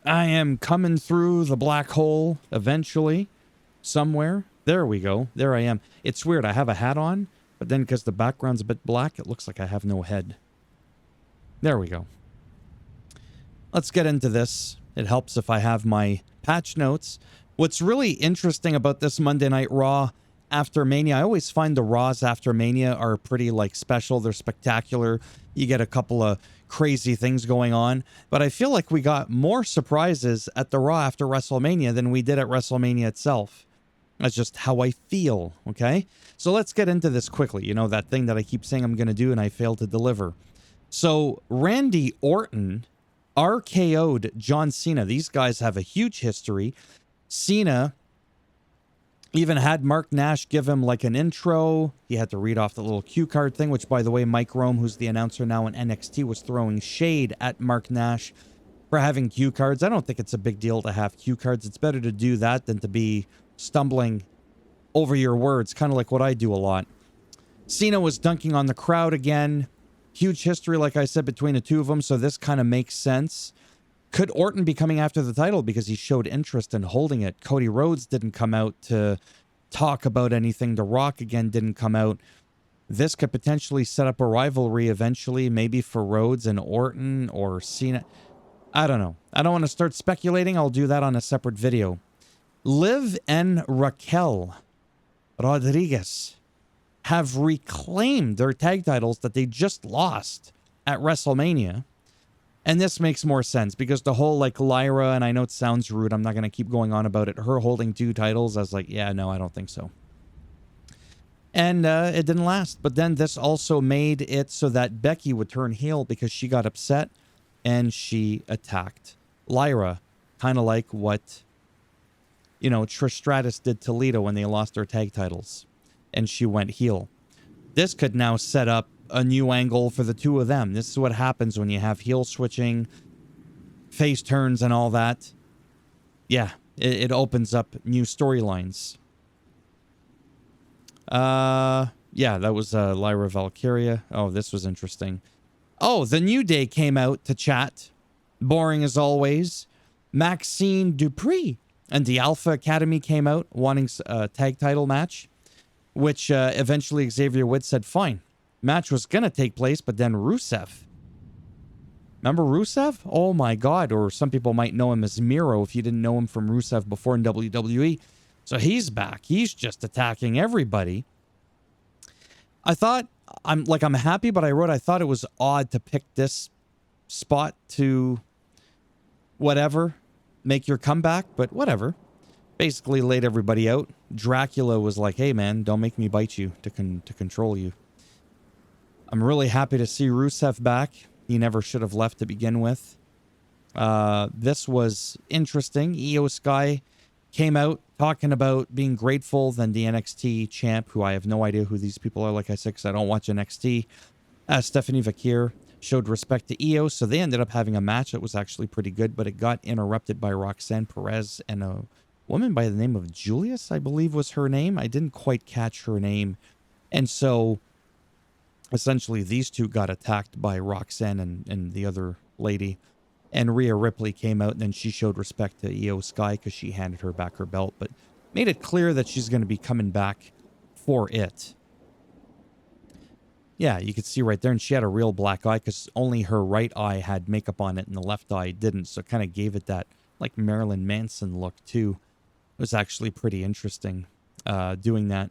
I am coming through the black hole eventually, somewhere. There we go. There I am. It's weird. I have a hat on, but then because the background's a bit black, it looks like I have no head. There we go. Let's get into this. It helps if I have my patch notes. What's really interesting about this Monday Night Raw after Mania, I always find the Raws after Mania are pretty like special. They're spectacular. You get a couple of crazy things going on. But I feel like we got more surprises at the Raw after WrestleMania than we did at WrestleMania itself. That's just how I feel, okay? So let's get into this quickly. You know, that thing that I keep saying I'm going to do and I fail to deliver. So Randy Orton RKO'd John Cena. These guys have a huge history. Cena even had Mark Nash give him like an intro. He had to read off the little cue card thing, which, by the way, Mike Rome, who's the announcer now in NXT, was throwing shade at Mark Nash for having cue cards. I don't think it's a big deal to have cue cards. It's better to do that than to be stumbling over your words, kind of like what I do a lot. Cena was dunking on the crowd again. Huge history, like I said, between the two of them, so this kind of makes sense. Could Orton be coming after the title because he showed interest in holding it? Cody Rhodes didn't come out to talk about anything. The Rock, again, didn't come out. This could potentially set up a rivalry eventually, maybe for Rhodes and Orton or Cena. I don't know. I don't want to start speculating. I'll do that on a separate video. Liv and Raquel Rodriguez have reclaimed their tag titles that they just lost at WrestleMania. And this makes more sense because the whole like Lyra, and I know it sounds rude, I'm not going to keep going on about it, her holding two titles, I was like, yeah, no, I don't think so. And it didn't last. But then this also made it so that Becky would turn heel because she got upset and she attacked Lyra. Kind of like what, you know, Trish Stratus did to Lita when they lost their tag titles. And she went heel. This could now set up a new angle for the two of them. This is what happens when you have heel switching, face turns, and all that. Yeah, it opens up new storylines. Yeah, that was Lyra Valkyria. Oh, this was interesting. Oh, the New Day came out to chat. Boring as always. Maxine Dupree and the Alpha Academy came out wanting a tag title match, which eventually Xavier Woods said, fine. Match was going to take place, but then Rusev. Remember Rusev? Oh my God. Or some people might know him as Miro if you didn't know him from Rusev before in WWE. So he's back. He's just attacking everybody. I thought, I'm happy, but I thought it was odd to pick this spot to whatever, make your comeback, but whatever. Basically laid everybody out. Dracula was like, hey man, don't make me bite you to control you. I'm really happy to see Rusev back. He never should have left to begin with. This was interesting. Io Sky came out talking about being grateful than the NXT champ, who I have no idea who these people are, like I said, because I don't watch NXT. Stephanie Vakir showed respect to Io, so they ended up having a match that was actually pretty good, but it got interrupted by Roxanne Perez and a woman by the name of Julius, I believe was her name. I didn't quite catch her name. And so essentially these two got attacked by Roxanne and the other lady. And Rhea Ripley came out and then she showed respect to Io Sky because she handed her back her belt, but made it clear that she's going to be coming back for it. Yeah, you could see right there. And she had a real black eye because only her right eye had makeup on it and the left eye didn't. So it kind of gave it that like Marilyn Manson look too. It was actually pretty interesting doing that.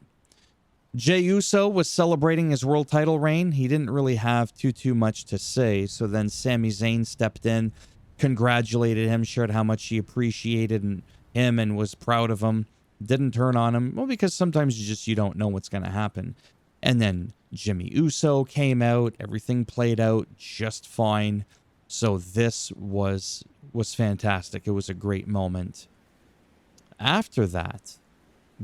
Jey Uso was celebrating his world title reign. He didn't really have too much to say. So then Sami Zayn stepped in, congratulated him, shared how much he appreciated him and was proud of him. Didn't turn on him. Well, because sometimes you don't know what's going to happen. And then Jimmy Uso came out. Everything played out just fine. So this was fantastic. It was a great moment. After that,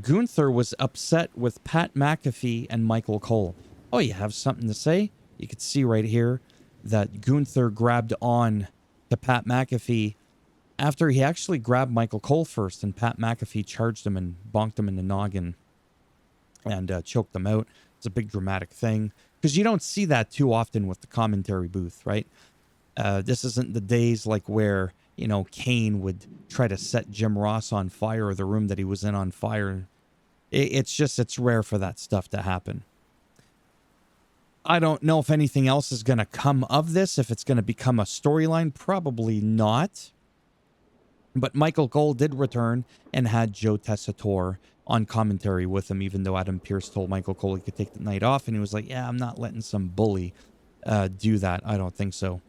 Gunther was upset with Pat McAfee and Michael Cole. Oh, you have something to say? You could see right here that Gunther grabbed on to Pat McAfee after he actually grabbed Michael Cole first, and Pat McAfee charged him and bonked him in the noggin and choked him out. It's a big dramatic thing because you don't see that too often with the commentary booth, right? This isn't the days like where Kane would try to set Jim Ross on fire or the room that he was in on fire. It's rare for that stuff to happen. I don't know if anything else is going to come of this, if it's going to become a storyline. Probably not. But Michael Cole did return and had Joe Tessitore on commentary with him, even though Adam Pearce told Michael Cole he could take the night off. And he was like, yeah, I'm not letting some bully do that. I don't think so.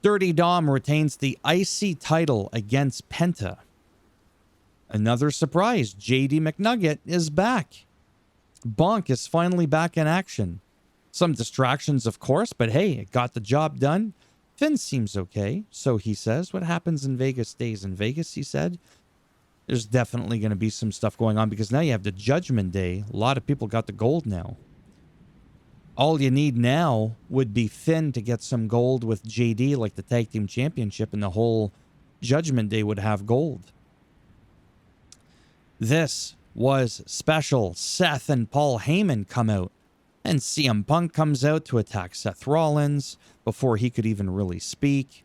Dirty Dom retains the IC title against Penta. Another surprise, JD McNugget is back. Bonk is finally back in action. Some distractions, of course, but hey, it got the job done. Finn seems okay, so he says. What happens in Vegas stays in Vegas, he said. There's definitely going to be some stuff going on because now you have the Judgment Day. A lot of people got the gold now. All you need now would be Finn to get some gold with JD, like the Tag Team Championship, and the whole Judgment Day would have gold. This was special. Seth and Paul Heyman come out. And CM Punk comes out to attack Seth Rollins before he could even really speak.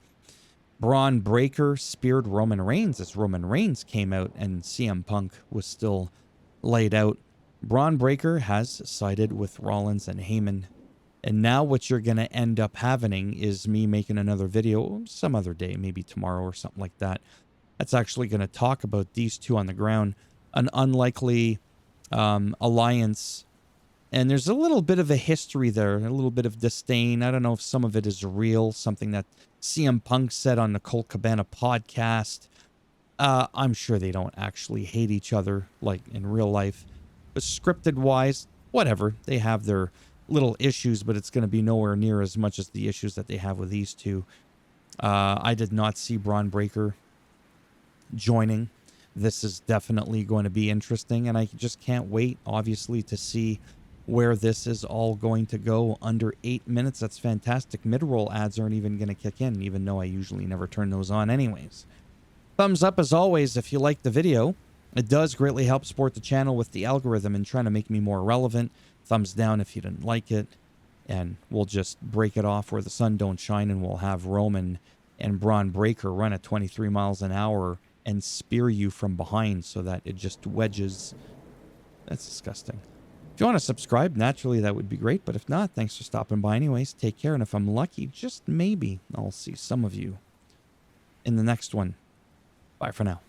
Braun Breaker speared Roman Reigns as Roman Reigns came out and CM Punk was still laid out. Braun Breaker has sided with Rollins and Heyman. And now what you're going to end up having is me making another video some other day, maybe tomorrow or something like that. That's actually going to talk about these two on the ground. An unlikely alliance. And there's a little bit of a history there, a little bit of disdain. I don't know if some of it is real, something that CM Punk said on the Colt Cabana podcast. I'm sure they don't actually hate each other like in real life. But scripted-wise, whatever. They have their little issues, but it's going to be nowhere near as much as the issues that they have with these two. I did not see Braun Breaker joining. This is definitely going to be interesting, and I just can't wait, obviously, to see where this is all going to go. Under 8 minutes. That's fantastic. Mid-roll ads aren't even going to kick in, even though I usually never turn those on anyways. Thumbs up as always if you like the video. It does greatly help support the channel with the algorithm and trying to make me more relevant. Thumbs down if you didn't like it. And we'll just break it off where the sun don't shine, and we'll have Roman and Braun Breaker run at 23 miles an hour and spear you from behind so that it just wedges. That's disgusting. If you want to subscribe, naturally that would be great. But if not, thanks for stopping by anyways. Take care. And if I'm lucky, just maybe I'll see some of you in the next one. Bye for now.